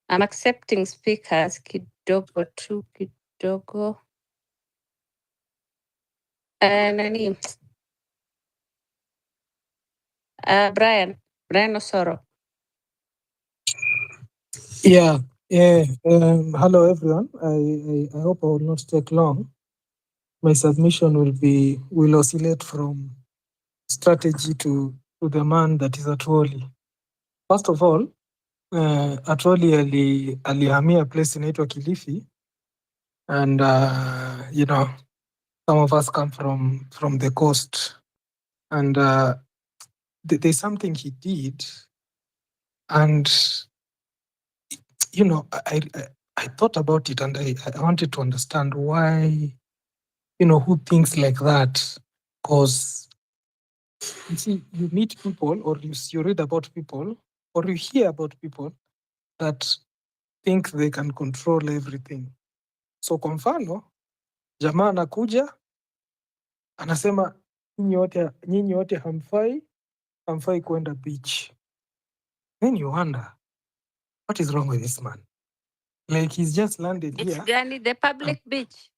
I'm accepting speakers kidogo tu kidogo. Nani? Brian Osoro. Yeah. Hello, everyone. I hope I will not take long. My submission will oscillate from strategy to the man that is Atwoli. First of all, Atwoli alihamia place inaitwa Kilifi, and some of us come from the coast, and there's something he did, and I thought about it, and I wanted to understand why, who thinks like that. Because you see, you meet people, or you read about people, or you hear about people that think they can control everything. So kwa mfano, jamaa anakuja anasema nyinyi wote hamfai kwenda beach. Then you wonder, what is wrong with this man? Like, he's just landed here. It's gani the public beach?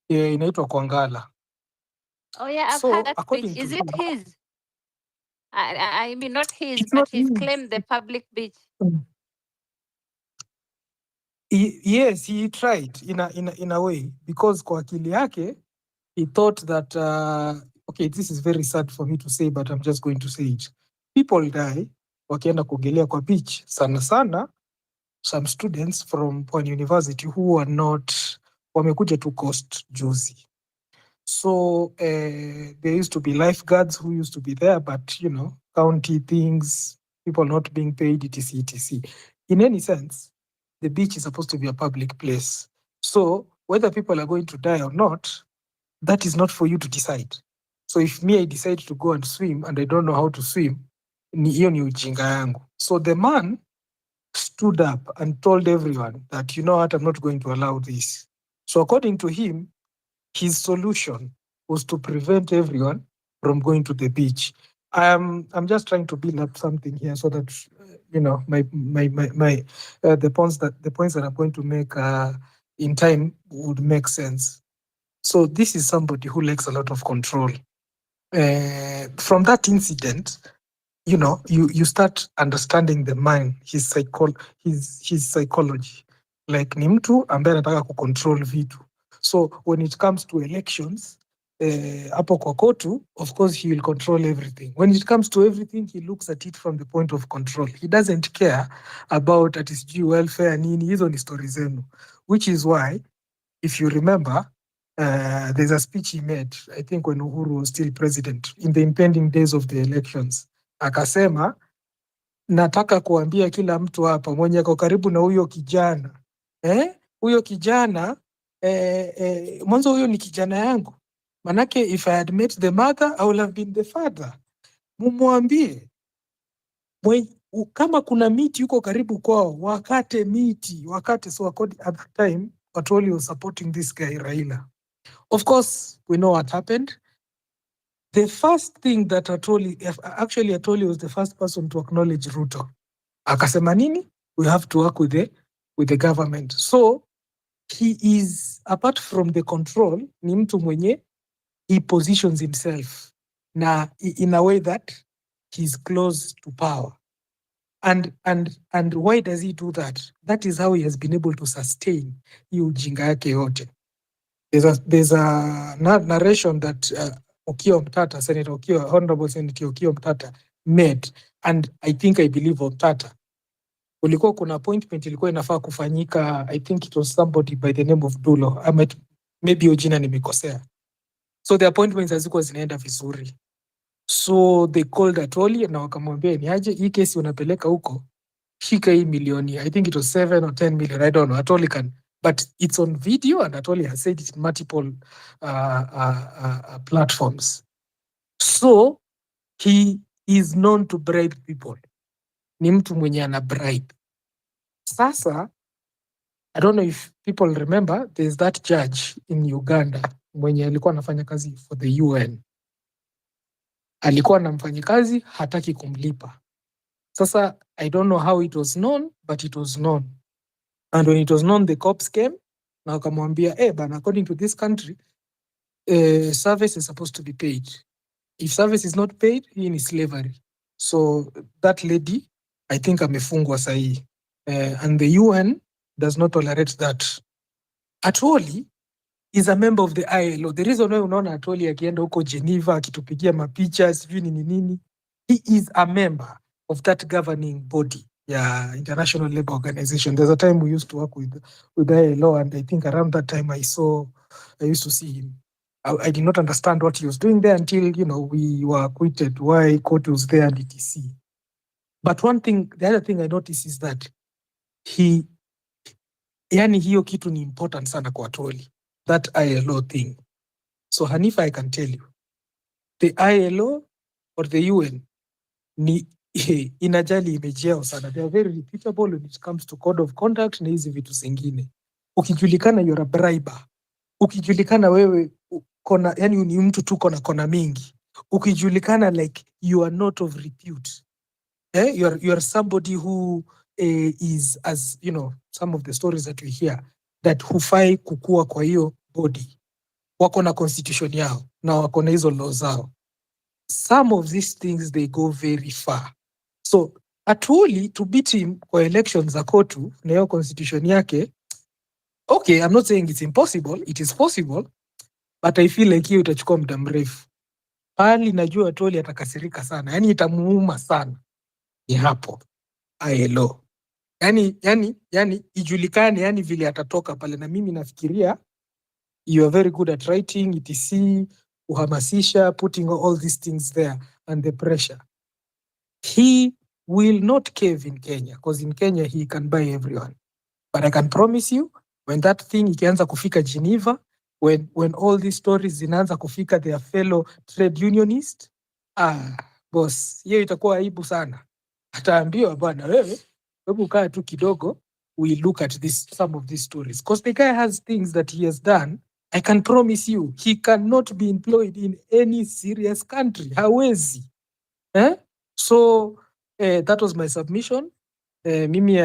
Yeah, inaitwa Kwangala. Oh yeah, I've heard that beach. Is it his? I mean, not his, but he's claimed the public beach. Yes, he tried in a way, because kwa akili yake he thought that okay, this is very sad for me to say, but I'm just going to say it. People die wakienda kuogelea kwa beach, sana sana some students from Pwani University who are not wamekuja to coast juzi. So there used to be lifeguards who used to be there, but county things, people not being paid, etc. In any sense, the beach is supposed to be a public place. So whether people are going to die or not, that is not for you to decide. So if me, I decide to go and swim and I don't know how to swim, hiyo ni ujinga yangu. So the man stood up and told everyone that, you know what, I'm not going to allow this. So according to him, his solution was to prevent everyone from going to the beach. I'm just trying to build up something here so that the points that I'm going to make in time would make sense. So this is somebody who lacks a lot of control. From that incident, you start understanding the mind, his psychology. Like, ni mtu ambaye anataka kucontrol vitu. So when it comes to elections, hapo kwa kotu, of course he will control everything. When it comes to everything, he looks at it from the point of control. He doesn't care about ati sijui welfare nini, hizo ni stories zenu. Which is why, if you remember, there's a speech he made, I think when Uhuru was still president, in the impending days of the elections. Akasema, nataka kuambia kila mtu hapa mwenye ako karibu na huyo kijana, huyo kijana mwanzo huyo ni kijana yangu, manake if I had met the mother I would have been the father. Mumwambie kama kuna miti yuko karibu kwao, wakate miti, wakate. So at the time, Atwoli was supporting this guy Raila. Of course, we know what happened. The first thing that Atwoli was the first person to acknowledge Ruto. Akasema nini? We have to work with the government. So he is, apart from the control, ni mtu mwenye he positions himself na in a way that he's close to power. And why does he do that? That is how he has been able to sustain hii ujinga yake yote. There's a narration that Okiya Omtata, Honorable Senator Okiya Omtata made, and I believe Omtata, kulikuwa kuna appointment ilikuwa inafaa kufanyika, I think it was somebody by the name of Dulo, maybe hiyo jina nimekosea. So the appointments hazikuwa zinaenda vizuri, so they called Atwoli na wakamwambia ni aje, hii kesi unapeleka huko, shika hii milioni, I think it was 7 or 10 million, I don't know. Atwoli can, but it's on video and Atwoli has said it in multiple platforms. So he is known to bribe people. Ni mtu mwenye ana bribe. Sasa, I don't know if people remember, there's that judge in Uganda mwenye alikuwa anafanya kazi for the UN. Alikuwa na mfanyikazi hataki kumlipa. Sasa I don't know how it was known, but it was known. And when it was known, the cops came na wakamwambia, but according to this country, service is supposed to be paid. If service is not paid, hii ni slavery. So that lady, I think amefungwa sahi. And the UN does not tolerate that. Atwoli is a member of the ILO. The reason why unaona Atwoli akienda huko Geneva akitupigia mapicha sijui nini nini, he is a member of that governing body, yeah, International Labour Organization. There's a time we used to work with the ILO, and I think around that time I used to see him. I did not understand what he was doing there until, we were acquitted, why court was there and etc. But the other thing I noticed is that yani hiyo kitu ni important sana kwa Atwoli, that ILO thing. So Hanifa, I can tell you, the ILO or the UN ni inajali image yao sana. They are very reputable when it comes to code of conduct na hizi vitu zingine. Ukijulikana you're a briber, ukijulikana wewe yani ni mtu tu kona mingi, ukijulikana like you are not of repute, you are somebody who is, as some of the stories that we hear, that hufai kukua kwa hiyo body. Wako na constitution yao na wako na hizo law zao. Some of these things they go very far. So Atwoli to beat him kwa elections za kotu na hiyo constitution yake, okay, I'm not saying it's impossible, it is possible, but I feel like hiyo itachukua muda mrefu. Pali najua Atwoli atakasirika sana, yani itamuuma sana ni hapo ILO. Yani ijulikane yani vile atatoka pale, na mimi nafikiria you are very good at writing etc, uhamasisha, putting all these things there and the pressure. He will not cave in Kenya because in Kenya he can buy everyone, but I can promise you when that thing ikianza kufika Geneva, when all these stories zinaanza kufika their fellow trade unionist, boss, hiyo itakuwa aibu sana. Ataambiwa bwana, wewe hebu kaa tu kidogo, we look at some of these stories, because the guy has things that he has done. I can promise you he cannot be employed in any serious country, hawezi. So that was my submission. Mimi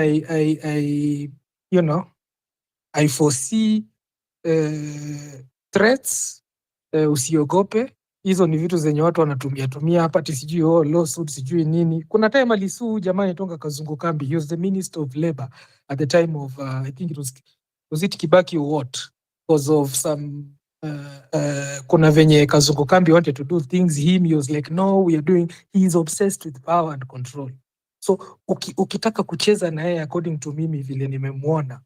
I foresee threats. Usiogope, hizo ni vitu zenye watu wanatumia hapa, ati sijui lawsuit sijui nini. Kuna time alisuu jamani tonga Kazungu Kambi, he was the Minister of Labor at the time of I think it was it Kibaki or what, because of some kuna venye Kazungu Kambi wanted to do things, he was like no, we are doing, he is obsessed with power and control. So ukitaka kucheza na yeye, according to mimi vile nimemwona,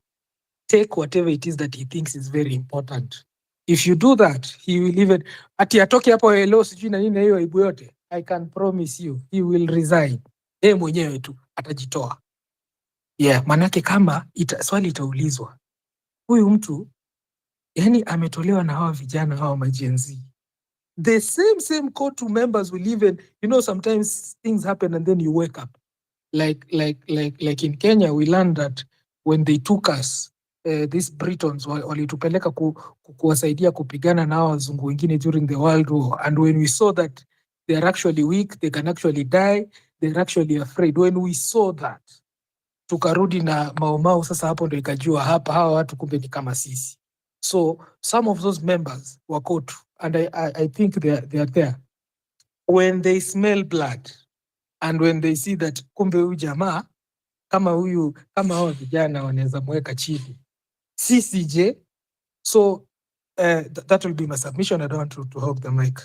take whatever it is that he thinks is very important. If you do that, he will even ati atoke hapo hello sijui na nini hiyo aibu yote, I can promise you he will resign. Yeye mwenyewe tu atajitoa. Yeah, manake kama swali itaulizwa, huyu mtu yani ametolewa na hawa vijana hawa majenzi, the same court members will even, sometimes things happen and then you wake up like in Kenya we learned that when they took us these Britons walitupeleka kuwasaidia kupigana na hao wazungu wengine during the World War, and when we saw that they are actually weak, they can actually die, they are actually afraid, when we saw that tukarudi na maumau. Sasa hapo ndo ikajua hapa hawa watu kumbe ni kama sisi. So some of those members wa kotu, and I think they are there, when they smell blood and when they see that kumbe huyu jamaa kama hao vijana wanaweza mweka chini, sisi je? So that will be my submission. I don't want to hog the mic.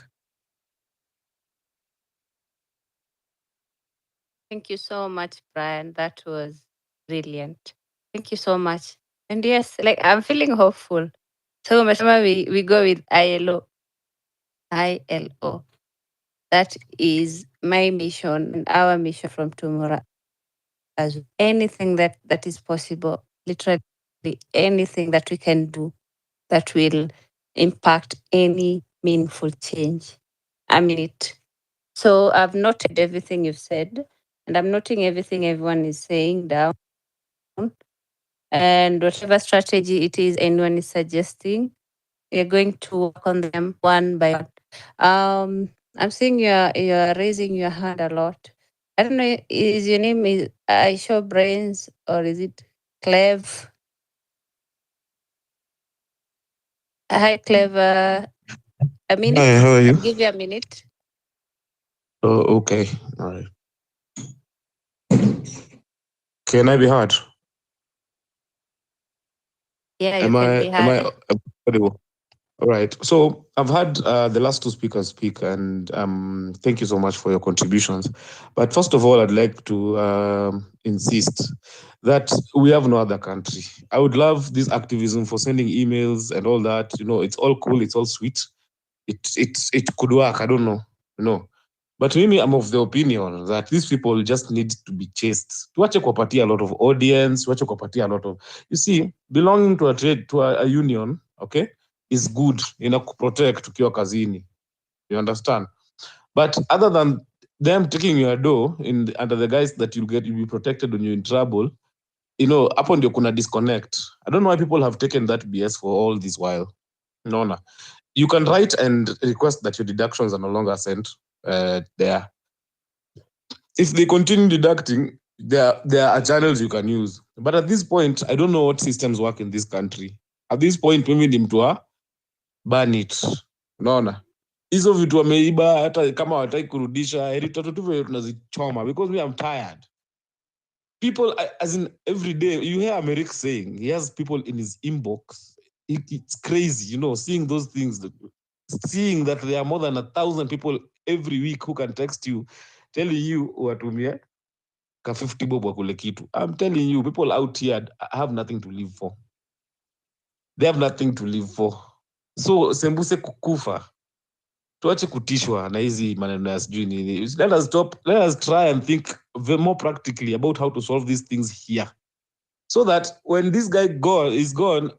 Thank you so much, Brian. That was brilliant. Thank you so much. And yes, like I'm feeling hopeful. So we go with ILO. ILO. That is my mission and our mission from tomorrow. As anything that is possible, literally anything that we can do that will impact any meaningful change. I mean it. So I've noted everything you've said, and I'm noting everything everyone is saying down. And whatever strategy it is anyone is suggesting, we're going to work on them one by one. I'm seeing you're raising your hand a lot. I don't know, is your name is I show brains or is it Clev? Hi, Clever. A Hi, minute. how are you? I'll give you a minute. Oh, okay. All right. Can I be heard? Yeah, you Am can I be am heard. I audible? All right. So I've had the last two speakers speak, and thank you so much for your contributions. But first of all, I'd like to insist that we have no other country. I would love this activism for sending emails and all that. You know, it's all cool. It's all sweet. It could work. I don't know. You know. But mimi, I'm of the opinion that these people just need to be chased. Tuache kuwapatia a lot of audience, tuache kuwapatia a lot of, you see, belonging to a trade, to a union, okay, is good. Protect ukiwa kazini. You understand? But other than them taking your door under the guise that you'll be protected when you're in trouble, hapo ndio kuna disconnect. I don't know why people have taken that BS for all this while. No. You can write and request that your deductions are no longer sent there. If they continue deducting, there are channels you can use. But at this point, I don't know what systems work in this country. At this point, mimi ni mtu wa ban it. Unaona? Hizo vitu wameiba hata kama wataki kurudisha, heri tu vile tunazichoma because me I'm tired. People, as in every day, you hear Americ saying he has people in his inbox. It's crazy, seeing those things, seeing that there are more than 1,000 people every week who can text you, telling you watumie ka 50 bob wakule kitu. I'm telling you, people out here have nothing to live for. They have nothing to live for. So sembuse kukufa, tuache kutishwa na hizi maneno ya sijui nini. Let us stop. Let us try and think more practically about how to solve these things here, so that when this guy is gone,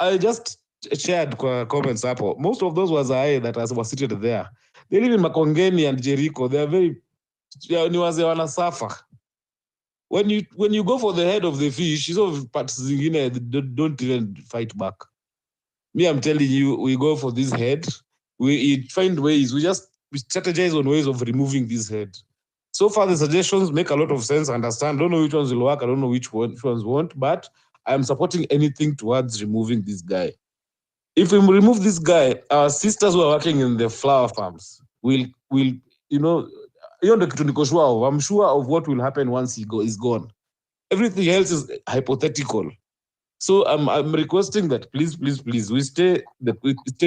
I just shared comments hapo. Most of those was I that were seated there. They live in Makongeni and Jericho. They are very ni wazee wanasafa. When you go for the head of the fish, hizo parts zingine don't even fight back. Me, I'm telling you, we go for this head. We find ways. We strategize on ways of removing this head. So far, the suggestions make a lot of sense. I understand. Don't know which ones will work. I don't know which ones won't. But I'm supporting anything towards removing this guy. If we remove this guy, our sisters who are working in the flower farms will you know I'm sure of what will happen once is gone. Everything else is hypothetical. So I'm requesting that please we stay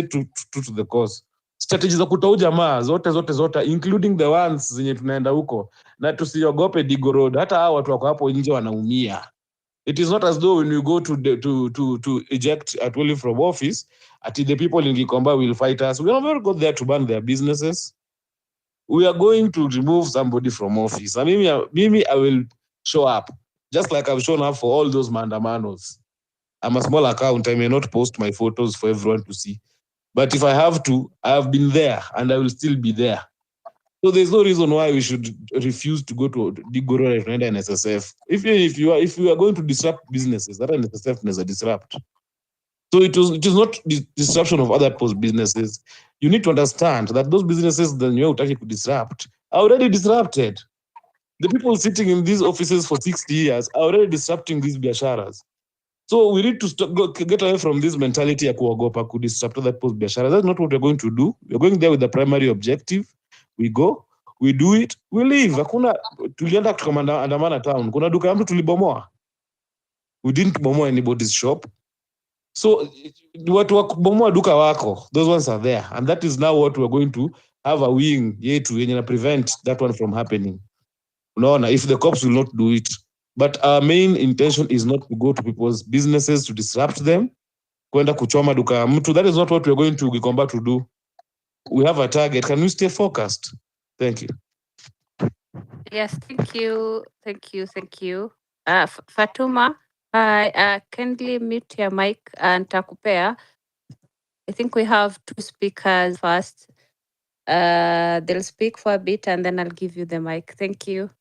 true to the cause. Strategies za kutau jamaa zote including the ones zenye tunaenda huko, na tusiogope Digo Road. Hata hao watu wako hapo nje wanaumia. It is not as though when we go to eject Atwoli from office, the people in Gikomba will fight us. We have never got there to ban their businesses. We are going to remove somebody from office. I mean, I will show up, just like I've shown up for all those mandamanos. I'm a small account. I may not post my photos for everyone to see. But if I have to, I have been there and I will still be there. So there's no reason why we should refuse to go to Digoro and NSSF. If you are going to disrupt businesses, that NSSF is a disrupt. So it is not disruption of other people's businesses. You need to understand that those businesses that you're trying to disrupt are already disrupted. The people sitting in these offices for 60 years are already disrupting these biasharas. So we need to get away from this mentality ya kuogopa kudisrupt other people's biashara. That's not what we're going to do. We're going there with the primary objective. We go, we do it, we leave. Hakuna tulienda tukamandamana town. Kuna duka ya mtu tulibomoa. We didn't bomoa anybody's shop. So watu wa kubomoa duka wako, those ones are there. And that is now what we're going to have a wing yetu yenye na prevent that one from happening. Unaona, if the cops will not do it. But our main intention is not to go to people's businesses to disrupt them, kwenda kuchoma duka ya mtu. That is not what we're going to Gikomba to do. We have a target. Can we stay focused? Thank you. Yes, thank you. Thank you. Thank you. Fatuma, kindly mute your mic and takupea. I think we have two speakers first. They'll speak for a bit and then I'll give you the mic. Thank you.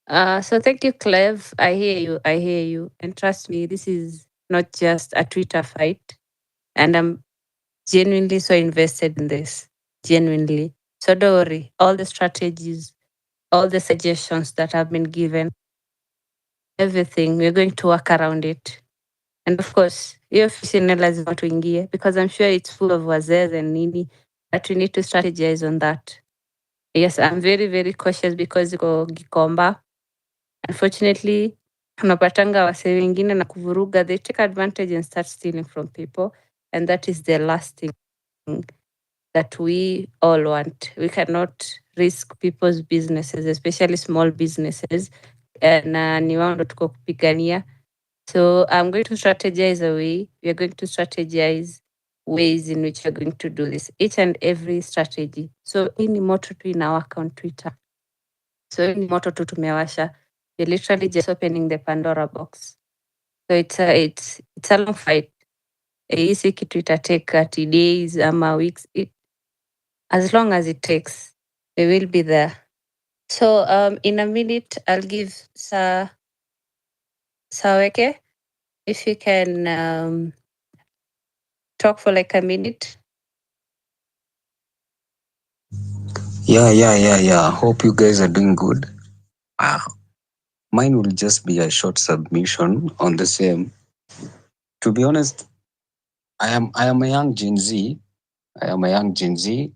So thank you, Clev. I hear you. I hear you. And trust me, this is not just a Twitter fight. And I'm genuinely so invested in this. Genuinely. So don't worry. All the strategies, all the suggestions that have been given, everything, we're going to work around it. And of course, hiyo ofisi ni lazima tuingie because I'm sure it's full of wazee and nini, but we need to strategize on that. Yes, I'm very, very cautious because iko Gikomba. Unfortunately, unapatanga wase wengine na kuvuruga, they take advantage and start stealing from people. And that is the last thing that we all want. We cannot risk people's businesses, especially small businesses. Na ni wao ndo tuko kupigania. So I'm going to strategize a way. We are going to strategize ways in which we're going to do this, each and every strategy. So hii ni moto tu inawaka on Twitter. So hii ni moto tu tumewasha. We're literally just opening the Pandora box. So it's a long fight. Hii si kitu take 30 days ama weeks. As long as it takes, we will be there. So in a minute, I'll give Saweke, if you can talk for like a minute. Yeah. Hope you guys are doing good. Mine will just be a short submission on the same. To be honest, I am a young Gen Z. I am a young Gen Z.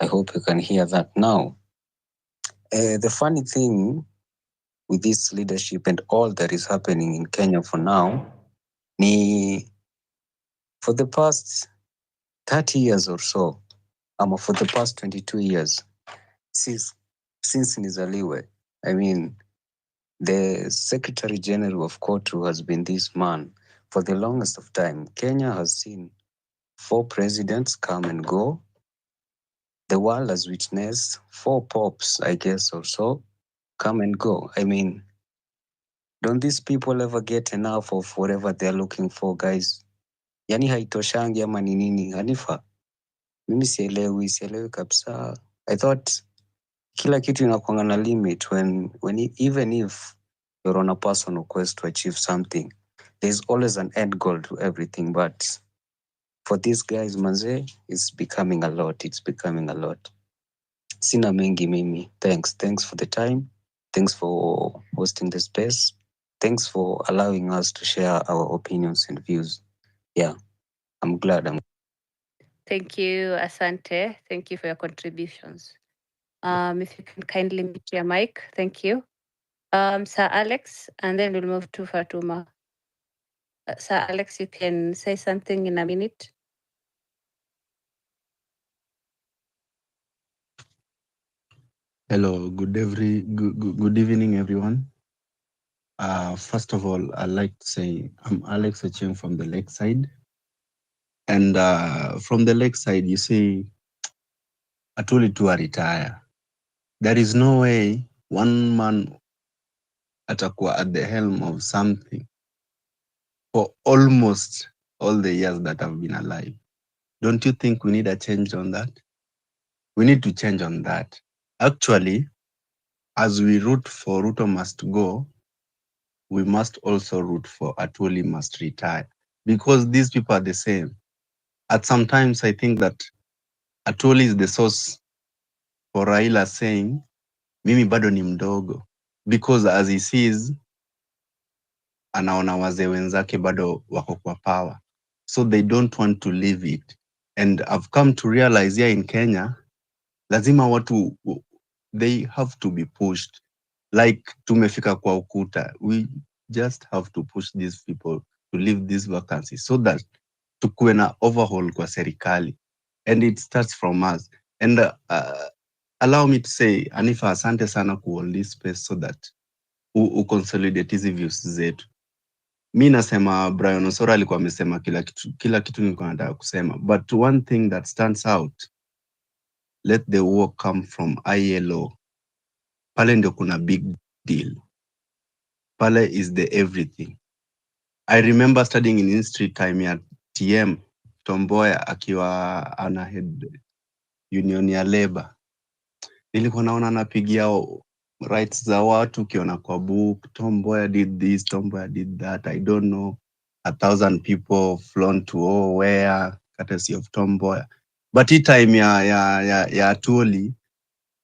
I hope you can hear that now. The funny thing with this leadership and all that is happening in Kenya for now, for the past 30 years or so, for the past 22 years, since nizaliwe, I mean, the Secretary General of Kotu has been this man for the longest of time. Kenya has seen 4 presidents come and go. The world has witnessed 4 popes, I guess, or so, come and go. I mean, don't these people ever get enough of whatever they're looking for, guys? Yani haitoshangi ama ni nini? Hanifa, mimi sielewi kabisa. I thought kila kitu inakuanga na limit even if you're on a personal quest to achieve something, there's always an end goal to everything. But for these guys, manze, it's becoming a lot. Sina mengi mimi. Thanks for the time. Thanks for hosting the space. Thanks for allowing us to share our opinions and views. Yeah, I'm glad. Thank you, Asante. Thank you for your contributions. If you can kindly mute your mic, thank you. Sir Alex, and then we'll move to Fatuma. Sir Alex, you can say something in a minute. Hello, good evening, everyone. First of all, I'd like to say I'm Alex Acheng from the Lakeside. And from the Lakeside, you see, Atwoli to retire. There is no way one man atakuwa at the helm of something for almost all the years that I've been alive. Don't you think we need a change on that? We need to change on that. Actually, as we root for Ruto must go, we must also root for Atwoli must retire, because these people are the same. At sometimes I think that Atwoli is the source for Raila saying, mimi bado ni mdogo, because as he sees, anaona wazee wenzake bado wako kwa power. So they don't want to leave it. And I've come to realize here in Kenya, lazima watu, they have to be pushed. Like tumefika kwa ukuta. We just have to push these people to leave these vacancies so that tukuwe na overhaul kwa serikali. And it starts from us. And allow me to say, Anifa, asante sana ku hold this space so that consolidate hizi views zetu. Mi nasema Brian Osoro alikuwa amesema kila kitu nilikuwa nataka kusema. But one thing that stands out, let the war come from ILO. Pale ndio kuna big deal. Pale is the everything. I remember studying in history time ya TM Tomboya akiwa ana head union ya labor. Nilikuwa naona anapigia rights za watu, ukiona kwa book, Tomboya did this, Tomboya did that. I don't know, 1,000 people flown to where, courtesy of Tomboya. But hii time ya Atwoli,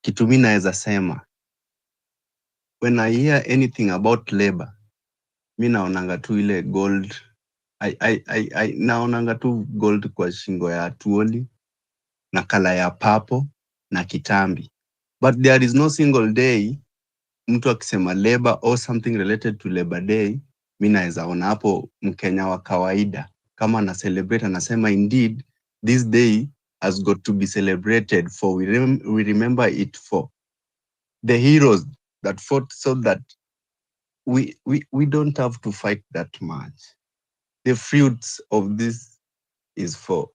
kitu mimi naweza sema, when I hear anything about labor, mi naonanga tu ile gold. Naonanga tu gold kwa shingo ya Atwoli na kala ya papo na kitambi. But there is no single day mtu akisema labor or something related to Labor Day, mi naweza ona hapo Mkenya wa kawaida kama na celebrate, anasema indeed this day has got to be celebrated for we remember it for the heroes that fought so that we don't have to fight that much. The fruits of this is for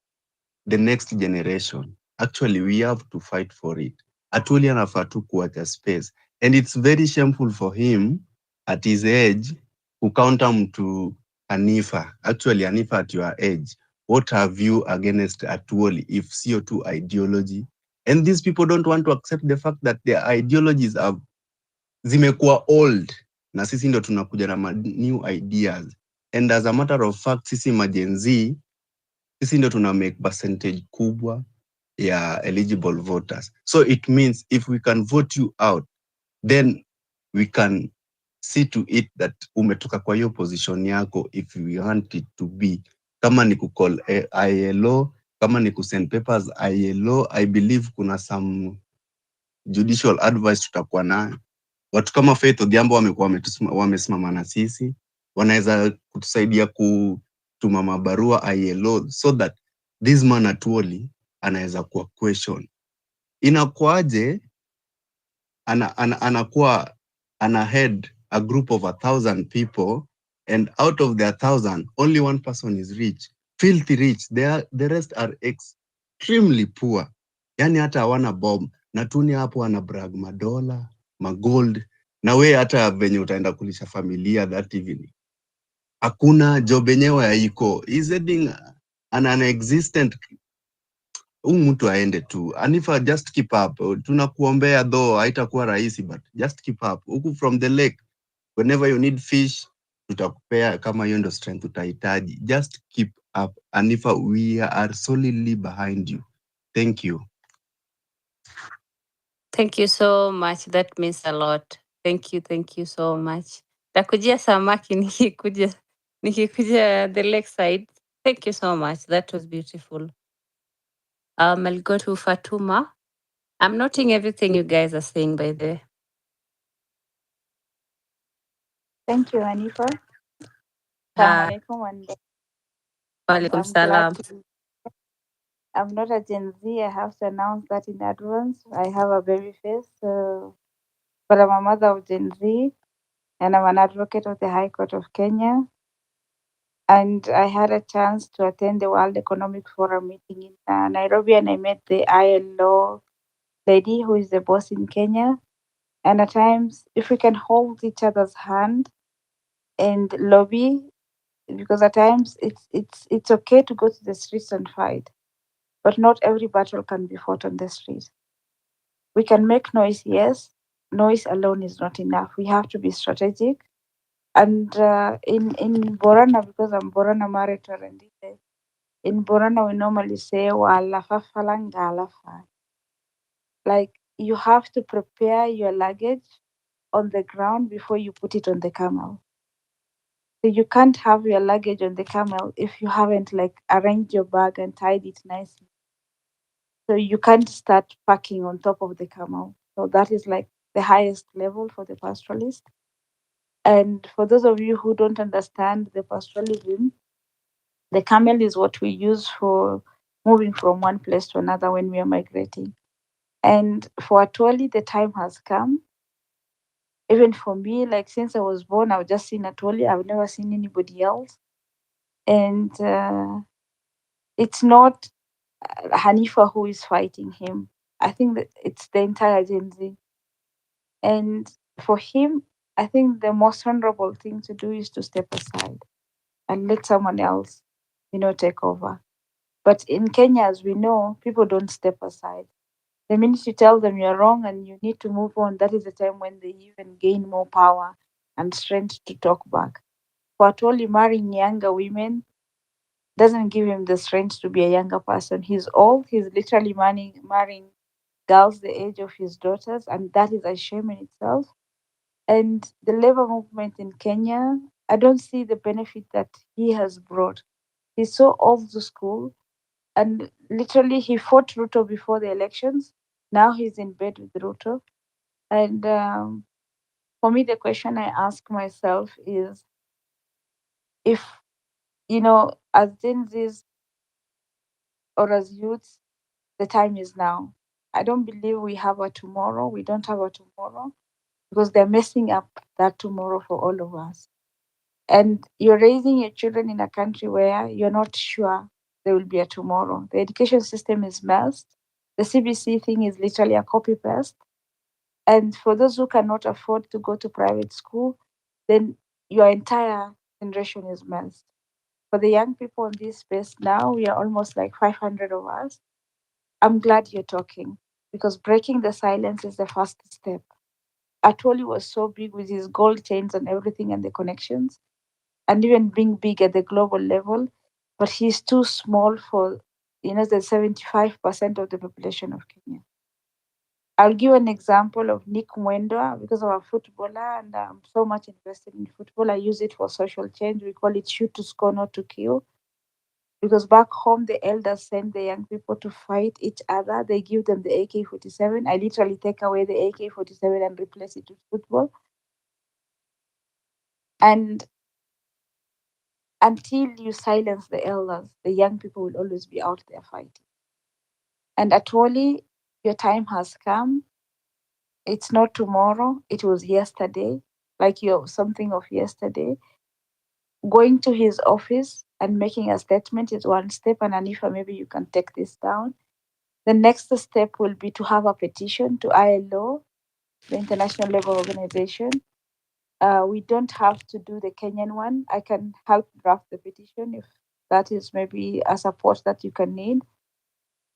the next generation. Actually, we have to fight for it. Atwoli anafaa tu kuacha space. And it's very shameful for him at his age kucounter mtu Hanifa. Actually, Hanifa, at your age, what have you against Atwoli if CO2 ideology? And these people don't want to accept the fact that their ideologies are zimekuwa old na sisi ndo tunakuja na new ideas. And as a matter of fact, sisi majenzi, sisi ndo tuna make percentage kubwa ya eligible voters. So it means if we can vote you out, then we can see to it that umetoka kwa hiyo position yako if we want it to be. Kama ni kucall ILO, kama ni kusend papers ILO, I believe kuna some judicial advice tutakuwa nayo. Watu kama Faith Odhiambo wamekuwa wamesimama na sisi, wanaweza kutusaidia kutuma mabarua ILO so that this man Atwoli anaweza kuwa question. Inakuaje anakuwa ana head a group of 1,000 people and out of the 1,000 only one person is rich, filthy rich, the rest are extremely poor, yani hata hawana bomb. Na Tuni hapo ana brag madola magold, na we hata venye utaenda kulisha familia that evening hakuna job yenyewe haiko, is heading an existent. Mtu aende tu. Anifa, just keep up. Tunakuombea though haitakuwa rahisi, but just keep up. Huku from the lake, whenever you need fish, tutakupea kama hiyo ndo strength utahitaji. Just keep up. Anifa, we are solidly behind you. Thank you. Thank you so much. That means a lot. Thank you so much. Takujia samaki nikikuja the lakeside. Thank you so much. That was beautiful. I'll go to Fatuma. I'm noting everything you guys are saying, by the way. Thank you, Hanifa. Hi. Assalamualaikum, and Walaikum I'm glad salam. to. I'm not a Gen Z. I have to announce that in advance. I have a baby face, but I'm a mother of Gen Z, and I'm an advocate of the High Court of Kenya. And I had a chance to attend the World Economic Forum meeting in Nairobi, and I met the ILO lady who is the boss in Kenya. And at times, if we can hold each other's hand and lobby, because at times it's okay to go to the streets and fight, but not every battle can be fought on the street. We can make noise, yes. Noise alone is not enough. We have to be strategic. And in Borana, because I'm Borana married to Rendile, in Borana we normally say "Walafa falanga alafa." Like you have to prepare your luggage on the ground before you put it on the camel. So you can't have your luggage on the camel if you haven't like arranged your bag and tied it nicely. So you can't start packing on top of the camel. So that is like the highest level for the pastoralist. And for those of you who don't understand the pastoralism, the camel is what we use for moving from one place to another when we are migrating. And for Atwoli, the time has come. Even for me, like since I was born, I've just seen Atwoli. I've never seen anybody else. And it's not Hanifa who is fighting him. I think that it's the entire Gen Z. And for him, I think the most honorable thing to do is to step aside and let someone else, take over. But in Kenya, as we know, people don't step aside. The minute you tell them you're wrong and you need to move on, that is the time when they even gain more power and strength to talk back. For Atwoli, marrying younger women doesn't give him the strength to be a younger person. He's old. He's literally marrying girls the age of his daughters, and that is a shame in itself. And the labor movement in Kenya, I don't see the benefit that he has brought. He's so old the school, and literally he fought Ruto before the elections. Now he's in bed with Ruto. And for me, the question I ask myself is if, as Gen Zs or as youths, the time is now. I don't believe we have a tomorrow. We don't have a tomorrow because they're messing up that tomorrow for all of us. And you're raising your children in a country where you're not sure there will be a tomorrow. The education system is messed. The CBC thing is literally a copy paste. And for those who cannot afford to go to private school, then your entire generation is messed. For the young people in this space now, we are almost like 500 of us. I'm glad you're talking because breaking the silence is the first step. Atwoli was so big with his gold chains and everything and the connections, and even being big at the global level, but he's too small for the 75% of the population of Kenya. I'll give an example of Nick Mwendwa because I'm a footballer and I'm so much invested in football. I use it for social change. We call it shoot to score, not to kill. Because back home, the elders send the young people to fight each other. They give them the AK-47. I literally take away the AK-47 and replace it with football. And until you silence the elders, the young people will always be out there fighting. And Atwoli, your time has come. It's not tomorrow. It was yesterday, like you're something of yesterday. Going to his office and making a statement is one step. And Anifa, maybe you can take this down. The next step will be to have a petition to ILO, the International Labour Organization. We don't have to do the Kenyan one. I can help draft the petition if that is maybe a support that you can need.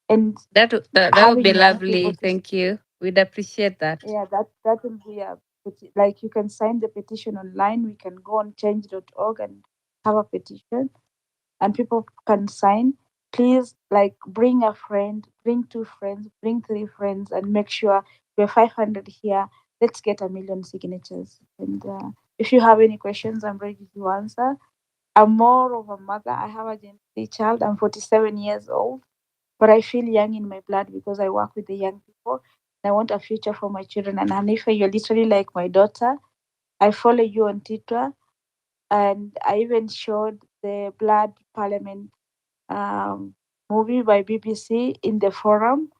And That would be having young people lovely. to, Thank you. We'd appreciate that. yeah, that will be like you can sign the petition online. We can go on change.org and have a petition and people can sign. Please, like, bring a friend, bring two friends, bring three friends, and make sure we're 500 here. Let's get 1 million signatures. And if you have any questions, I'm ready to answer. I'm more of a mother. I have a Gen Z child. I'm 47 years old, but I feel young in my blood because I work with the young people. And I want a future for my children. And Hanifa, you're literally like my daughter. I follow you on Twitter, and I even showed the Blood Parliament um, movie by BBC in the forum,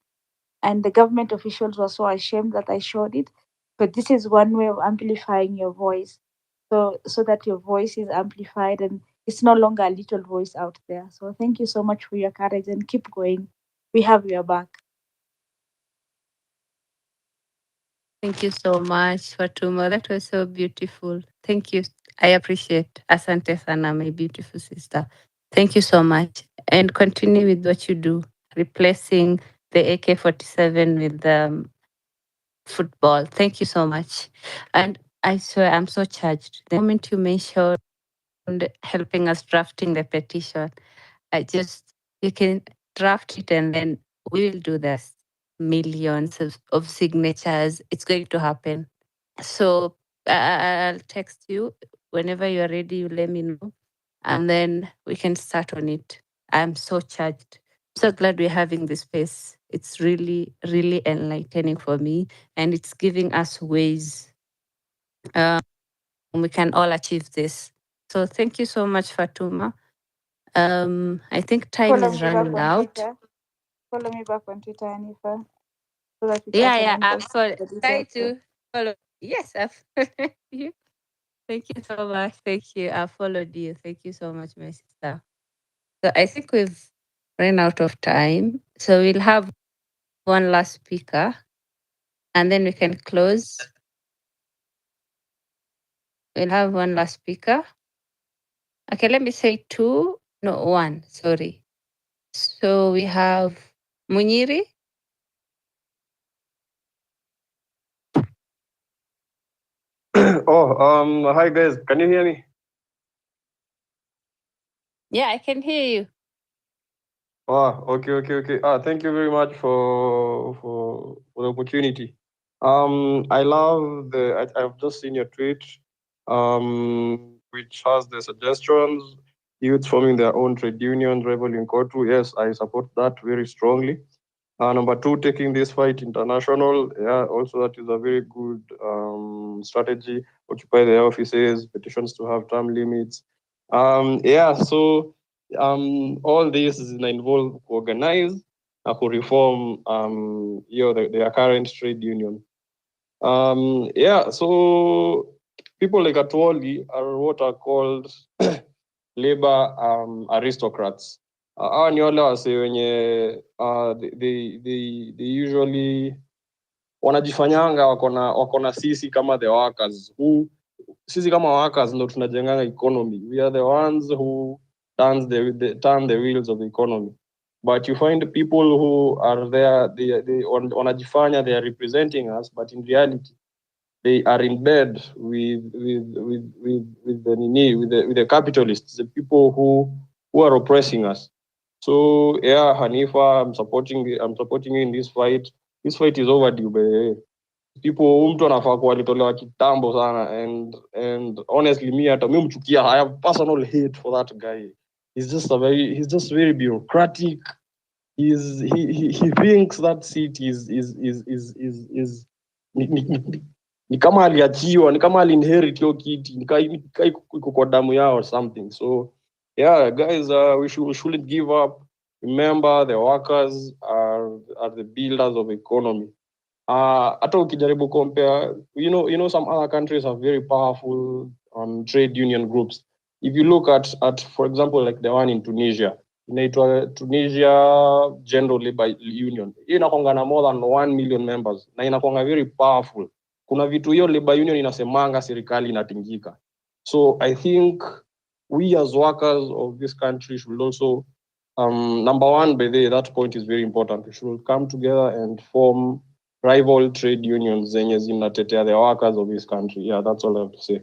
and the government officials were so ashamed that I showed it. But this is one way of amplifying your voice, so that your voice is amplified and it's no longer a little voice out there. So thank you so much for your courage and keep going. We have your back. Thank you so much, Fatuma. That was so beautiful. Thank you. I appreciate. Asante sana, my beautiful sister. Thank you so much. And continue with what you do, replacing the AK-47 with football. Thank you so much. And I swear, I'm so charged. The moment you mentioned helping us drafting the petition, you can draft it and then we will do this. Millions of signatures. It's going to happen. So I'll text you whenever you're ready. You let me know, and then we can start on it. I'm so charged. So glad we're having this space. It's really, really enlightening for me, and it's giving us ways we can all achieve this. So thank you so much, Fatuma. I think time Follow is me back running on out. Twitter. Follow me back on Twitter, Anifa, so that I Yeah, can yeah. inbox I've followed. the Try details. to follow. Yes, I've followed you. Thank you so much. Thank you. I followed you. Thank you so much, my sister. So I think we've run out of time. So we'll have one last speaker and then we can close. We'll have one last speaker. Okay, let me say two, no, one. Sorry. So we have Munyiri. Hi guys, can you hear me? Yeah, I can hear you. Okay. Thank you very much for the opportunity. I love I've just seen your tweet, which has the suggestions, youth forming their own trade unions, rival in Kotu. Yes, I support that very strongly. Number two, taking this fight international. Yeah, also that is a very good strategy. Occupy the offices, petitions to have term limits. Yeah, so all this is involve organize, reform their current trade union. Yeah, so people like Atwoli are what are called labor aristocrats. Hawa ni wale wase wenye they usually wanajifanyanga wako na sisi kama the workers who sisi kama workers ndo tunajenganga economy. We are the ones who turn the wheels of the economy. But you find people who are there, they wanajifanya they are representing us, but in reality they are in bed with the capitalists, the people who are oppressing us. So yeah, Hanifa, I'm supporting you in this fight. This fight is overdue, but people mtu anafaa kuwa alitolewa kitambo sana, and honestly me hata mi mchukia. I have personal hate for that guy. He's just very bureaucratic. He thinks that seat is ni kama aliachiwa, ni kama alinherit hiyo kiti, iko kwa damu yao or something. So yeah guys, we shouldn't give up. Remember, the workers are the builders of economy. Hata ukijaribu compare, you know some other countries have very powerful trade union groups. If you look at for example like the one in Tunisia, inaitwa Tunisia General Labor Union. Hiyo inakonga na more than 1 million members na inakonga very powerful. Kuna vitu hiyo labor union inasemanga serikali inatingika. So I think we as workers of this country should also number one, by the that point is very important. We should come together and form rival trade unions zenye zinatetea the workers of this country. Yeah, that's all I have to say.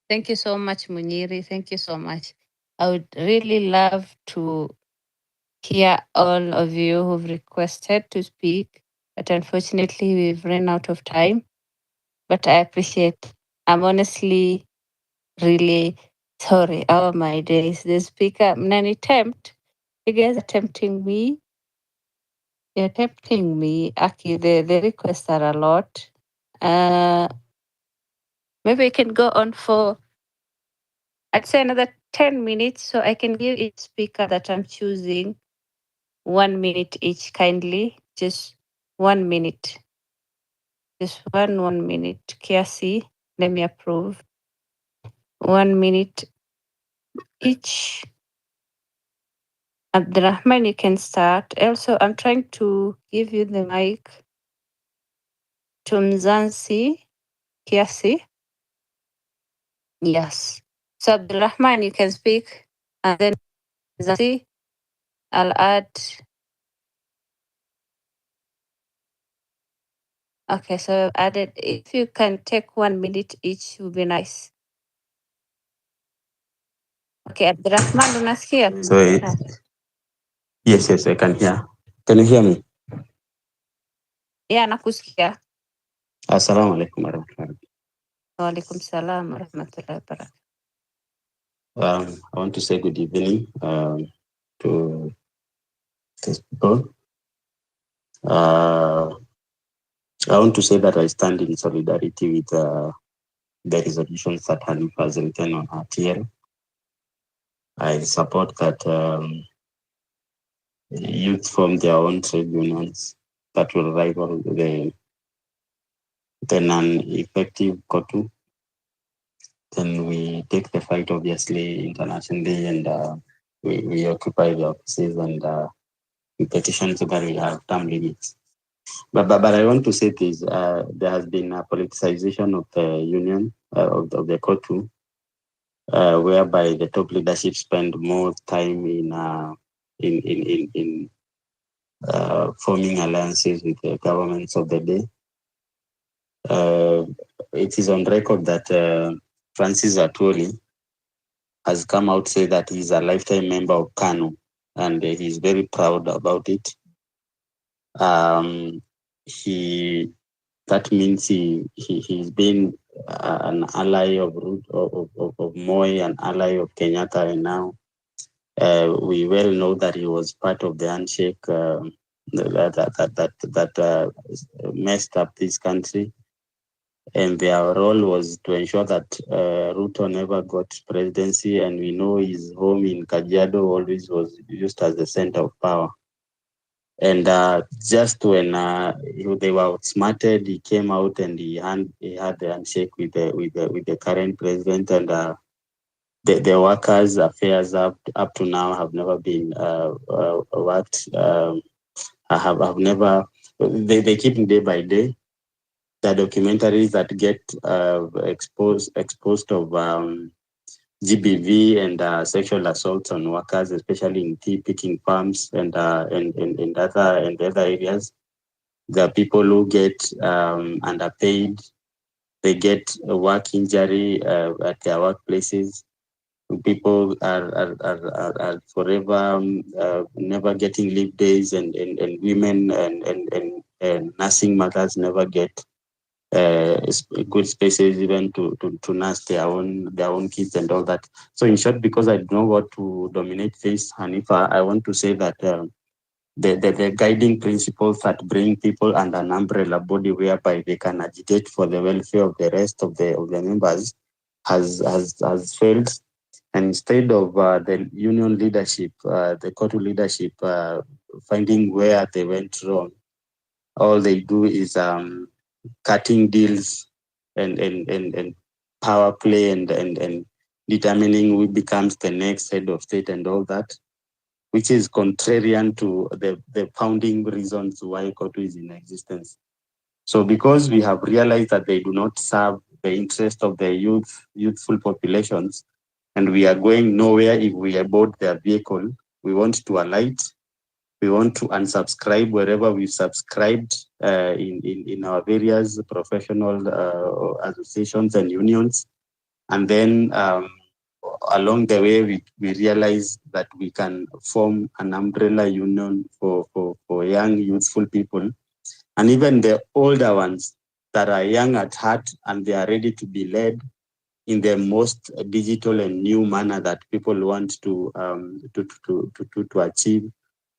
Thank you so much, Munyiri. Thank you so much. I would really love to hear all of you who've requested to speak, but unfortunately, we've run out of time. But I appreciate. I'm honestly really sorry. Oh my days, the speaker, mnani tempt. You guys are tempting me. You're tempting me. Aki, the requests are a lot. Maybe we can go on for, I'd say, another 10 minutes, so I can give each speaker that I'm choosing 1 minute each, kindly. Just 1 minute. Just 1 minute. Kiasi, let me approve. 1 minute each. Abdurrahman, you can start. Also, I'm trying to give you the mic to Mzansi Kiasi. Yes. So, Abdurrahman, you can speak. And then Mzansi, I'll add. Okay, so I've added. If you can take 1 minute each, would be nice. Okay, Abdurrahman, unasikia? So yes, I can hear. Can you hear me? Yeah, nakusikia. Assalamu alaikum warahmatullahi. Wa alaikum salam wa rahmatullahi wa barakatuh. I want to say good evening to people. I want to say that I stand in solidarity with the resolutions that Hanifa has written on her TL. I support that youth form their own trade unions that will rival the non-effective KOTU. Then we take the fight obviously internationally, and we occupy the offices, and we petition so that we have term limits. But I want to say this: there has been a politicization of the union of the KOTU, whereby the top leadership spend more time in forming alliances with the governments of the day. It is on record that Francis Atwoli has come out to say that he's a lifetime member of KANU, and he's very proud about it. He that means he's been an ally of Moi, an ally of Kenyatta, and now we well know that he was part of the handshake that messed up this country, and their role was to ensure that Ruto never got presidency, and we know his home in Kajiado always was used as the center of power. And just when they were outsmarted, he came out and he had the handshake with the current president, and the workers' affairs up to now have never been worked. Have never. They keep day by day. The documentaries that get exposed of GBV and sexual assaults on workers, especially in tea picking farms and other areas. There are people who get underpaid. They get a work injury at their workplaces. People are forever never getting leave days, and women and nursing mothers never get good spaces even to nurse their own kids and all that. So in short, because I don't want to dominate this, Hanifa, I want to say that the guiding principles that bring people under an umbrella body whereby they can agitate for the welfare of the rest of the members has failed. And instead of the union leadership, the COTU leadership finding where they went wrong, all they do is cutting deals and power play and determining who becomes the next head of state and all that, which is contrarian to the founding reasons why COTU is in existence. So because we have realized that they do not serve the interest of the youthful populations, and we are going nowhere if we abort their vehicle, we want to alight. We want to unsubscribe wherever we subscribed in our various professional associations and unions. And then along the way, we realize that we can form an umbrella union for young, youthful people, and even the older ones that are young at heart and they are ready to be led in the most digital and new manner that people want to achieve,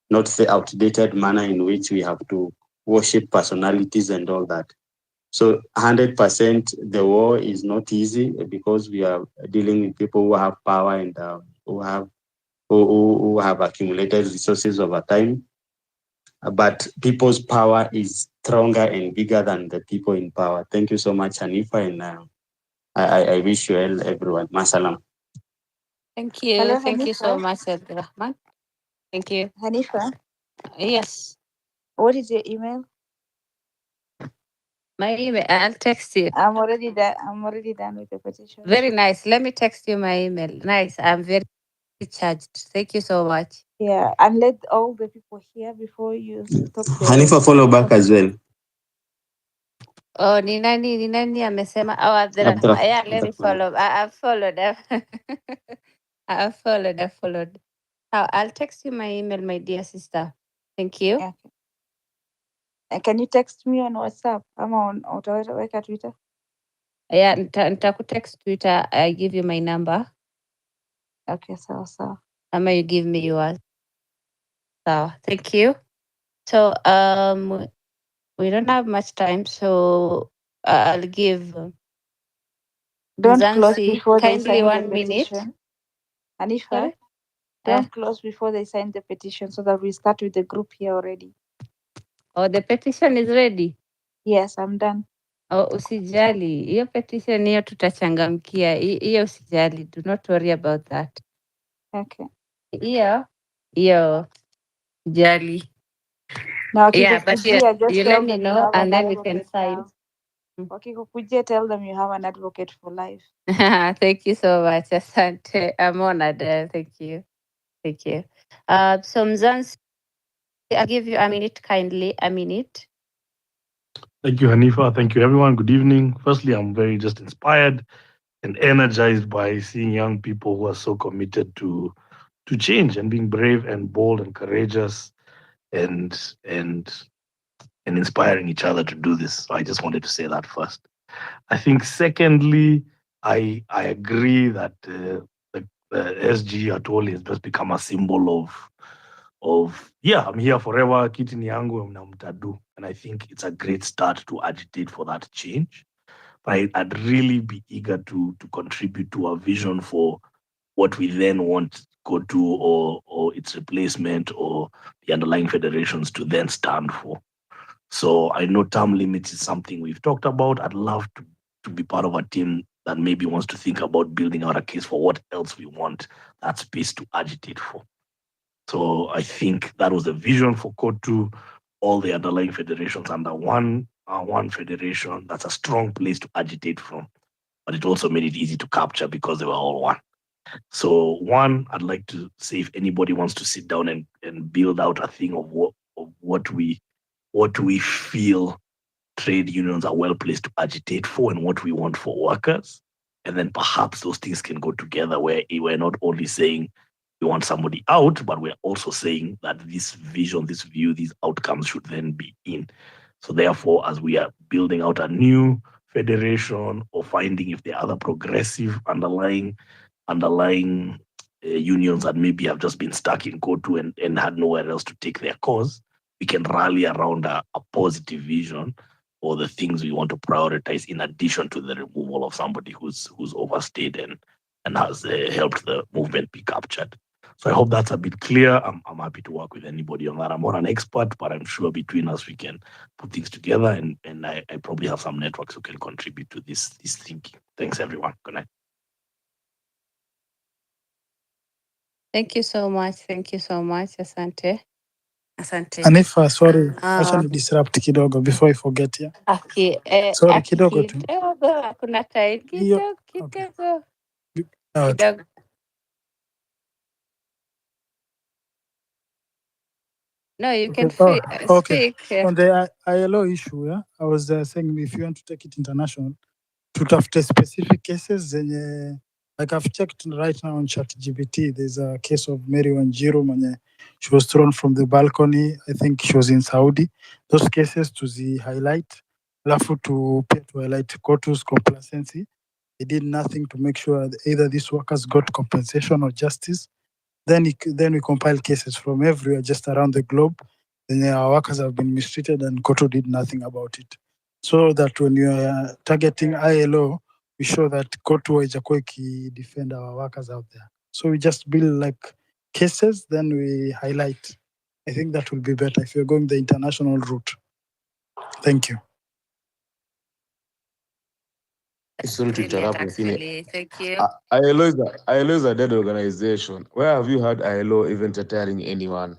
not the outdated manner in which we have to worship personalities and all that. So 100%, the war is not easy because we are dealing with people who have power and who have accumulated resources over time. But people's power is stronger and bigger than the people in power. Thank you so much, Hanifa, and I wish you well, everyone. Masalam. Thank you. Hello, Thank you so Hanifa. much, Abdurrahman. Thank you. Hanifa, Yes. what is your email? My email, I'll text you. I'm already done. I'm already done with the petition. Very nice. Let me text you my email. Nice. I'm very charged. Thank you so much. Yeah, and let all the people hear before you stop the Hanifa, follow back as well. Oh, ni nani amesema? Oh, Abdurrahman. Yeah, let me follow. I've followed. I've followed. I'll text you my email, my dear sister. Thank you. Okay. And can you text me on WhatsApp? I'm on utaweka Twitter. Yeah, nitakutext Twitter. I give you my number. Okay, so. Ama you give me yours. So thank you. So we don't have much time, so I'll give Don't close Zansi before they kindly sign the 1 minute. petition. Hanifa, Sorry? don't close before they sign the petition so that we start with the group here already. Oh, the petition is ready. Yes, I'm done. Oh, usijali. Hiyo petition hiyo tutachangamkia. Hiyo usijali. Do not worry about that. Okay. Hiyo jali. Now, Yeah, but just you tell let me them you know have and an then we can advocate sign. now. Wakikukujia, tell them you have an advocate for life. Thank you so much. Asante. I'm honored. Thank you. Thank you. So Mzansi, I'll give you a minute kindly. A minute. Thank you, Hanifa. Thank you, everyone. Good evening. Firstly, I'm very just inspired and energized by seeing young people who are so committed to change and being brave and bold and courageous and and inspiring each other to do this. So I just wanted to say that first. I think secondly, I agree that the SG Atwoli has just become a symbol of yeah, I'm here forever, kiti ni yangu na mtadu. And I think it's a great start to agitate for that change. But I'd really be eager to contribute to a vision for what we then want go to or its replacement or the underlying federations to then stand for. So I know term limits is something we've talked about. I'd love to be part of a team that maybe wants to think about building out a case for what else we want that space to agitate for. So I think that was the vision for Code 2, all the underlying federations under one federation. That's a strong place to agitate from. But it also made it easy to capture because they were all one. So one, I'd like to say if anybody wants to sit down and build out a thing of what we feel trade unions are well placed to agitate for and what we want for workers. And then perhaps those things can go together where we're not only saying we want somebody out, but we're also saying that this vision, this view, these outcomes should then be in. So therefore, as we are building out a new federation or finding if there are other progressive underlying unions that maybe have just been stuck in Kotu and had nowhere else to take their cause, we can rally around a positive vision or the things we want to prioritize in addition to the removal of somebody who's overstayed and has helped the movement be captured. So I hope that's a bit clear. I'm happy to work with anybody on that. I'm not an expert, but I'm sure between us we can put things together and I probably have some networks who can contribute to this thinking. Thanks everyone. Good night. Thank you so much. Thank you so much. Asante. Asante. Anifa, sorry, acha Ah, ni disrupt kidogo before I forget ya. Sorry, kidogo tu. kidogo kuna time Hiyo, okay. kidogo Sawa tu. kidogo. No, you can Okay. speak. On the ILO issue, yeah, I was saying if you want to take it international, tutafute specific cases zenye, like I've checked right now on ChatGPT, there's a case of Mary Wanjiru mwenye she was thrown from the balcony. I think she was in Saudi. Those cases to highlight, alafu to highlight Kotu's complacency. They did nothing to make sure that either these workers got compensation or justice. Then we compile cases from everywhere, just around the globe. Then our workers have been mistreated and Kotu did nothing about it. So that when you are targeting ILO, we show that Kotu haijakuwa defend our workers out there. So we just build like cases, then we highlight. I think that will be better if you're going the international route. Thank you. Sorry to interrupt, Actually, thank you. ILO is a dead organization. Where have you heard ILO even entertaining anyone?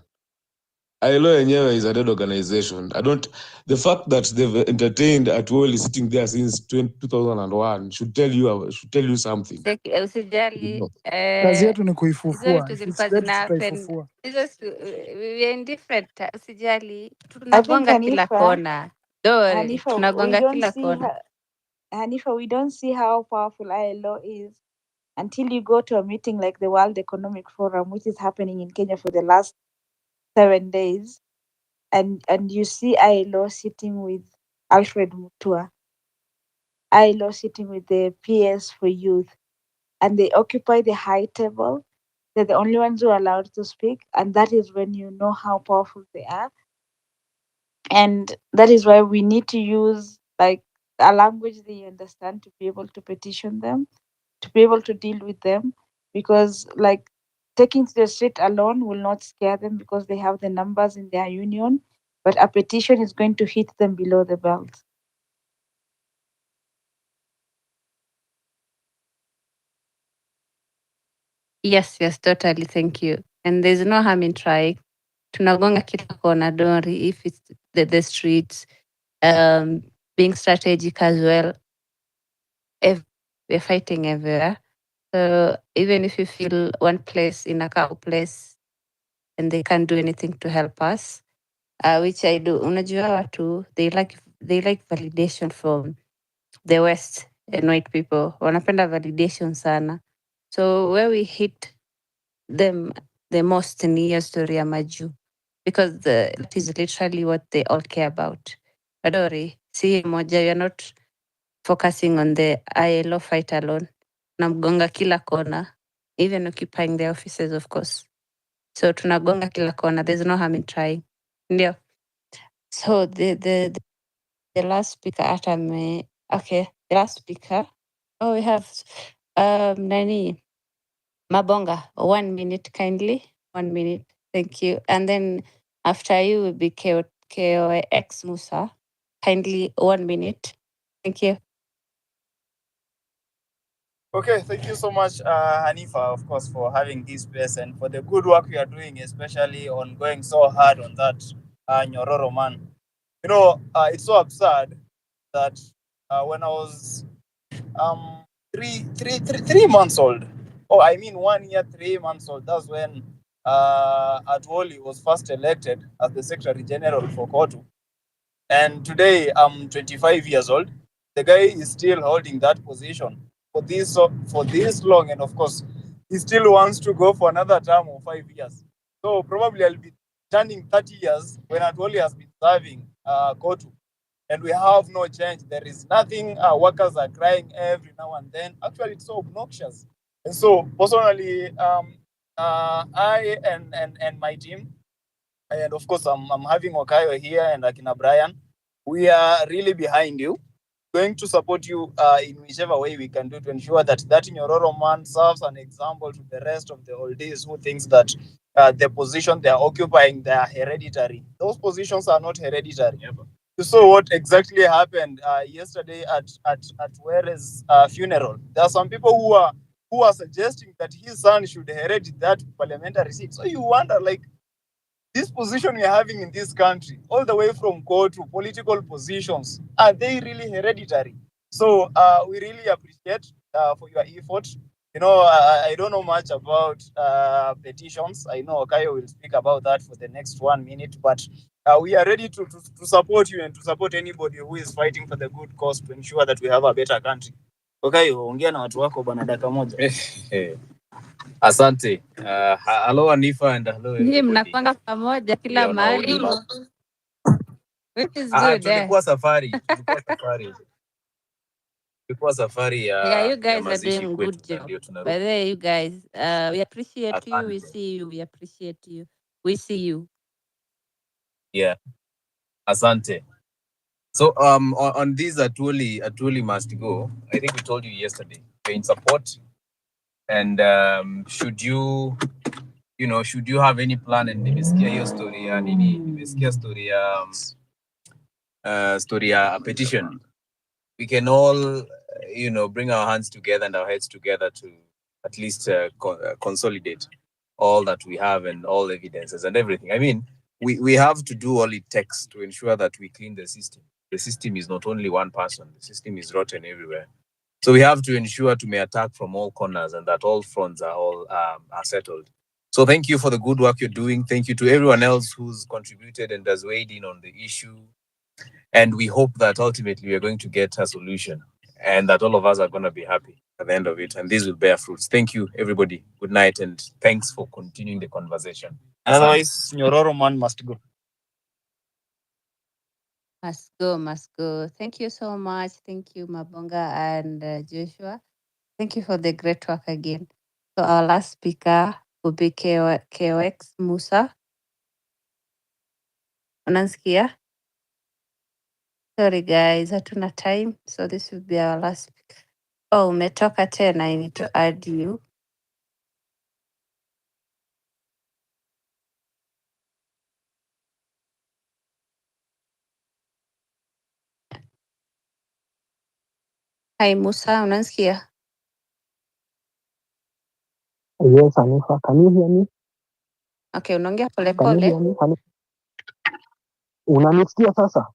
ILO yenyewe is a dead organization. The fact that they've entertained Atwoli sitting there since 2001 should tell you something. Usijali. Kazi yetu ni Hizo kuifufua. vitu If zilikuwa it's dead, zina happen. tutaifufua. We are indifferent. Usijali. I think Tunagonga kila kona. Dori, Hanifa, we tunagonga don't kila see kona. Hanifa, we don't see how powerful ILO is until you go to a meeting like the World Economic Forum, which is happening in Kenya for the last 7 days, and you see ILO sitting with Alfred Mutua, ILO sitting with the PS for youth, and they occupy the high table. They're the only ones who are allowed to speak, and that is when you know how powerful they are. And that is why we need to use like a language they understand to be able to petition them, to be able to deal with them, because like taking to the street alone will not scare them because they have the numbers in their union, but a petition is going to hit them below the belt. Yes, totally. Thank you. And there's no harm in trying. Tunagonga kila kona, don't worry. If it's the streets, being strategic as well. We're fighting everywhere. So even if you feel one place in a cow place and they can't do anything to help us, which I do. Unajua watu, they like validation from the West and white people. Wanapenda validation sana. So where we hit them the most ni hiyo story ya Maju. because that is literally what they all care about. Adori, see moja, you're not focusing on the ILO fight alone. Namgonga kila kona, even occupying the offices, of course. So tunagonga kila kona. There's no harm in trying. Ndio. So the last speaker okay, the last speaker. Oh, we have Nani Mabonga. 1 minute, kindly. 1 minute. Thank you. And then after you will be KOX Musa. Kindly 1 minute. Thank you. Okay, thank you so much, Hanifa, of course, for having this space and for the good work you are doing, especially on going so hard on that Nyororo man. You know, it's so absurd that when I was 3 months old, 1 year, 3 months old, that's when Atwoli was first elected as the Secretary General for Kotu. And today I'm 25 years old. The guy is still holding that position for this long, and of course, he still wants to go for another term of 5 years. So probably I'll be turning 30 years when Atwoli has been serving Kotu, and we have no change. There is nothing. Workers are crying every now and then. Actually, it's so obnoxious. And so personally, I and my team, and of course, I'm having Wakayo here and Akina Brian. We are really behind you, going to support you in whichever way we can do to ensure that Nyororo man serves an example to the rest of the oldies who thinks that the position they are occupying, they are hereditary. Those positions are not hereditary. Yep. You saw what exactly happened yesterday at Were's funeral. There are some people who are suggesting that his son should inherit that parliamentary seat. So you wonder, like, this position we're having in this country, all the way from court to political positions, are they really hereditary? So we really appreciate for your effort. You know, I don't know much about petitions. I know Okayo will speak about that for the next 1 minute, but we are ready to support you and to support anybody who is fighting for the good cause to ensure that we have a better country. Okayo, ongea na watu wako bwana dakika moja. Asante. Hello Anifa and hello Nyie everybody. mnakwanga pamoja kila mahali. Which is good. Tulikuwa safari. Yeah, you guys are doing good job. By the way, you guys, we appreciate you. We see you. We appreciate you. We see you. Yeah. Asante. So on this Atwoli must go. I think we told you yesterday. We're in support. And should you have any plan, and nimesikia hiyo story ya nini, nimesikia story ya petition, we can all bring our hands together and our heads together to at least consolidate all that we have and all evidences and everything. I mean, we have to do all it takes to ensure that we clean the system. The system is not only one person. The system is rotten everywhere. So we have to ensure to may attack from all corners and that all fronts are settled. So thank you for the good work you're doing. Thank you to everyone else who's contributed and has weighed in on the issue. And we hope that ultimately we're going to get a solution and that all of us are going to be happy at the end of it. And this will bear fruits. Thank you, everybody. Good night. And thanks for continuing the conversation. Otherwise, Nyororo man must go. Must go. Thank you so much. Thank you, Mabonga and Joshua. Thank you for the great work again. So our last speaker will be KOX Musa. Unansikia? Sorry guys, hatuna time. So this will be our last speaker. Oh, umetoka tena. I need to add you. Hi Musa, unansikia? Yes, Hanifa, can you hear me? Okay, unaongea pole Can you hear pole. me? Unanisikia sasa?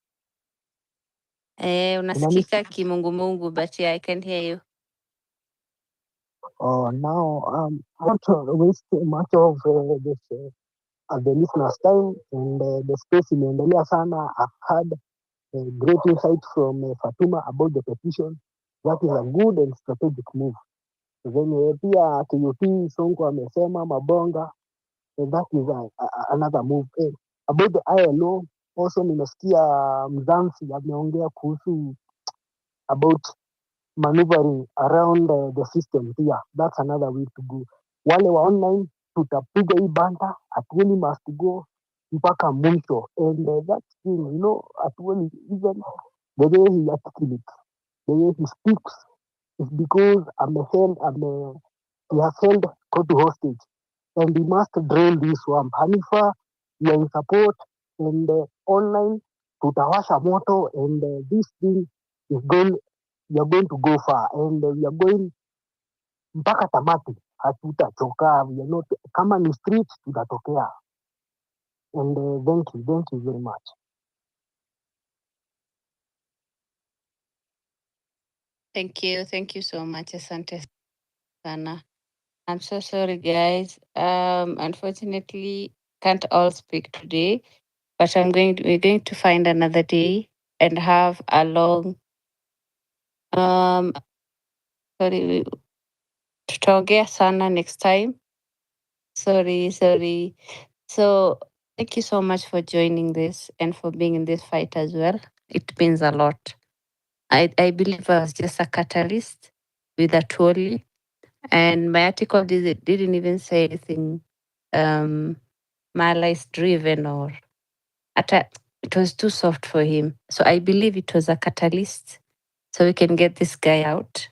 Unasikika kimungumungu, but yeah, I can hear you. Now, I want to waste much of the listeners' time, and the space imeendelea sana. I've had a great insight from Fatuma about the petition. That is a good and strategic move. Venye pia KUT Sonko amesema Mabonga, that is another move. About the ILO, also nimesikia Mzansi ameongea kuhusu about maneuvering around the system pia. That's another way to go. Wale wa online tutapiga hii banta, Atwoli must go mpaka mwisho. And that thing, you know, Atwoli, even the way he articulates, the way he speaks, is because he has held Kotu hostage. And we must drain this swamp. Hanifa, we are in support, and online tutawasha moto, and this thing is going, we are going to go far, and we are going mpaka tamati. Hatutachoka, we are not, kama ni street tutatokea. And thank you very much. Thank you so much. Asante sana. I'm so sorry, guys. Unfortunately, can't all speak today, but we're going to find another day and have a long, um, sorry, tutaongea sana next time. Sorry. So thank you so much for joining this and for being in this fight as well. It means a lot. I believe I was just a catalyst with Atwoli, and my article didn't even say anything malice driven or it was too soft for him. So I believe it was a catalyst so we can get this guy out.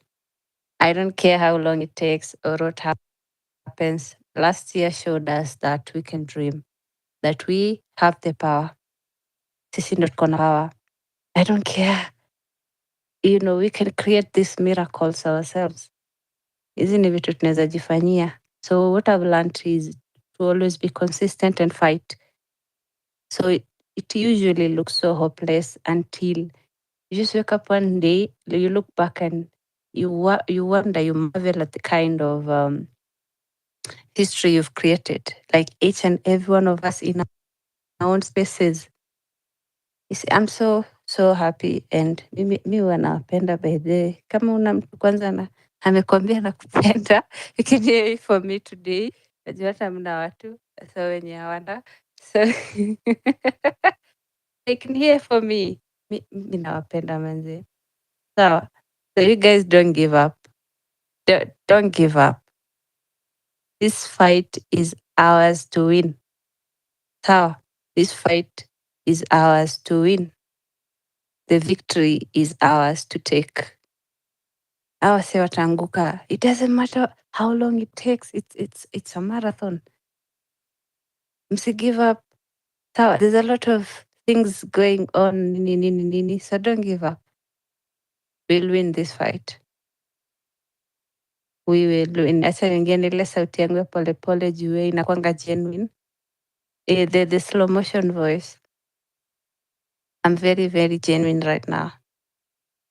I don't care how long it takes or what happens. Last year showed us that we can dream, that we have the power. Sisi ndo tuko na power. I don't care. We can create these miracles ourselves. Hizi ni vitu tunaweza jifanyia. So what I've learned is to always be consistent and fight. So it usually looks so hopeless until you just wake up one day, you look back and you wonder, you marvel at the kind of history you've created. Like each and every one of us in our own spaces. You see, I'm so happy and mi huwa nawapenda by the way. Kama una mtu kwanza amekwambia nakupenda, you can hear it for me today. Najua hata mna watu so wenye hawana so I can hear for me. Mi nawapenda manze. Sawa. So you guys don't give up. Don't give up. This fight is ours to win. Sawa. This fight is ours to win. The victory is ours to take. Hawa si wataanguka. It doesn't matter how long it takes. It's a marathon. Msi give up. Sawa. There's a lot of things going on. Nini. So don't give up. We'll win this fight. We will win. Acha wengine ile sauti yangu ya polepole juu inakwanga genuine. The slow motion voice. I'm very, very genuine right now.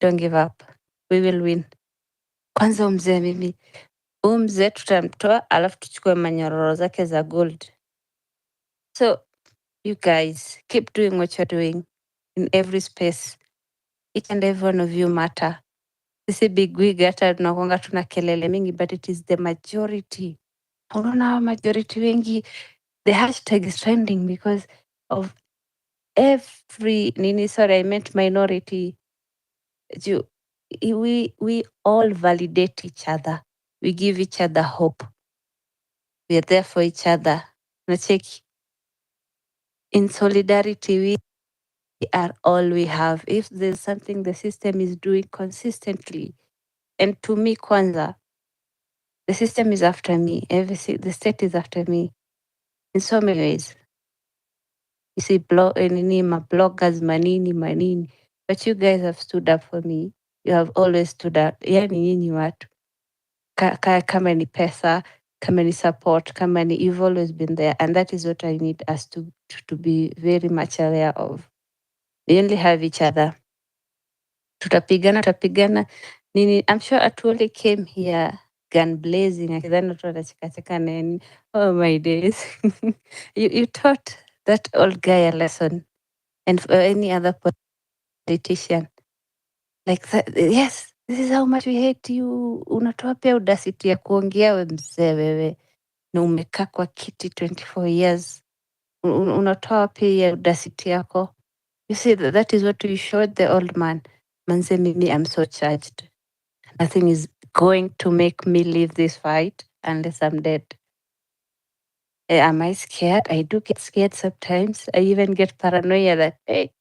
Don't give up. We will win. Kwanza mzee mimi. Mzee tutamtoa alafu tuchukue manyororo zake za gold. So you guys keep doing what you're doing in every space. Each and every one of you matter. Sisi big wig hata tunakuanga tuna kelele mingi, but it is the majority. Unaona hawa majority wengi, the hashtag is trending because of I meant minority. We all validate each other. We give each other hope. We are there for each other. Nacheki. In solidarity, we are all we have. If there's something the system is doing consistently, and to me, Kwanza, the system is after me. The state is after me in so many ways. You see, my bloggers, manini. But you guys have stood up for me. You have always stood up. Yani nyinyi watu. Kama ni pesa, kama ni support, kama ni, you've always been there. And that is what I need us to be very much aware of. We only have each other. Tutapigana. Nini, I'm sure Atwoli came here gun blazing. Akidhani watu wanachekacheka nini. Oh my days. You taught that old guy a lesson. And for any other politician. Like that, yes, this is how much we hate you. Unatoa pia audacity ya kuongea we mzee wewe. Na umekaa kwa kiti 24 years. unatoa wapi ya audacity yako? You see, that is what you showed the old man. Manze, mimi, I'm so charged. Nothing is going to make me leave this fight unless I'm dead. Am I scared? I do get scared sometimes. I even get paranoia that, hey,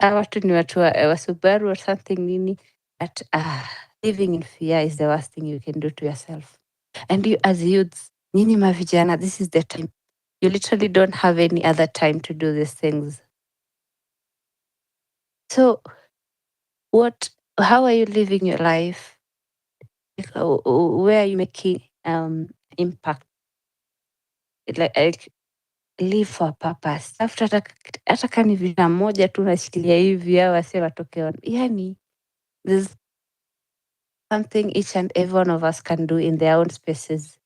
hawa watu ni watu wa Subaru or something nini. But living in fear is the worst thing you can do to yourself. And you as youths, nyinyi mavijana, this is the time. You literally don't have any other time to do these things. So how are you living your life? Where are you making impact? Like live for a purpose. Hata kama ni vijana moja tu nashikilia hivi au wase watoke yani, there's something each and every one of us can do in their own spaces.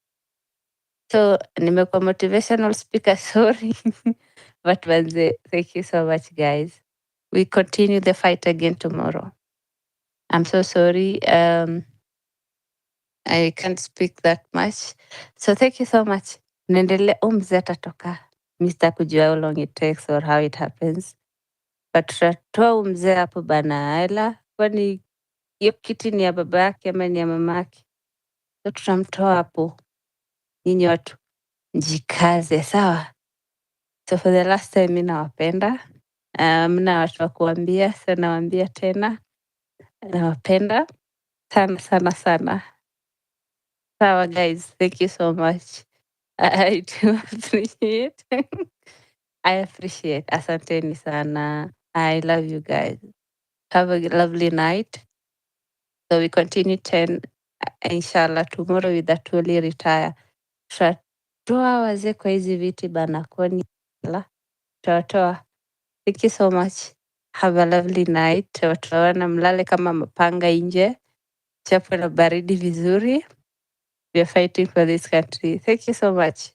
So nimekuwa motivational speaker, sorry. But manze, thank you so much guys. We continue the fight again tomorrow. I'm so sorry. I can't speak that much. So thank you so much. Nendele mzee atatoka. Mr. kujua how long it takes or how it happens. But tutatoa mzee hapo bana hela. Kwani hiyo kiti ni ya baba yake ama ni ya mama yake? So tutamtoa hapo. Nyinyi watu mjikaze, sawa? So for the last time, mimi nawapenda. Mna watu wa kuambia, so nawaambia tena. Nawapenda sana sana sana. Sawa guys, thank you so much. I do appreciate. I appreciate. Asanteni sana. I love you guys. Have a lovely night. So we continue 10, inshallah, tomorrow with Atwoli retire. Tutatoa wazee kwa hizi viti bana, kwani tutawatoa. Thank you so much. Have a lovely night. Tutaona mlale kama mapanga nje. Chapwe na baridi vizuri. We are fighting for this country. Thank you so much.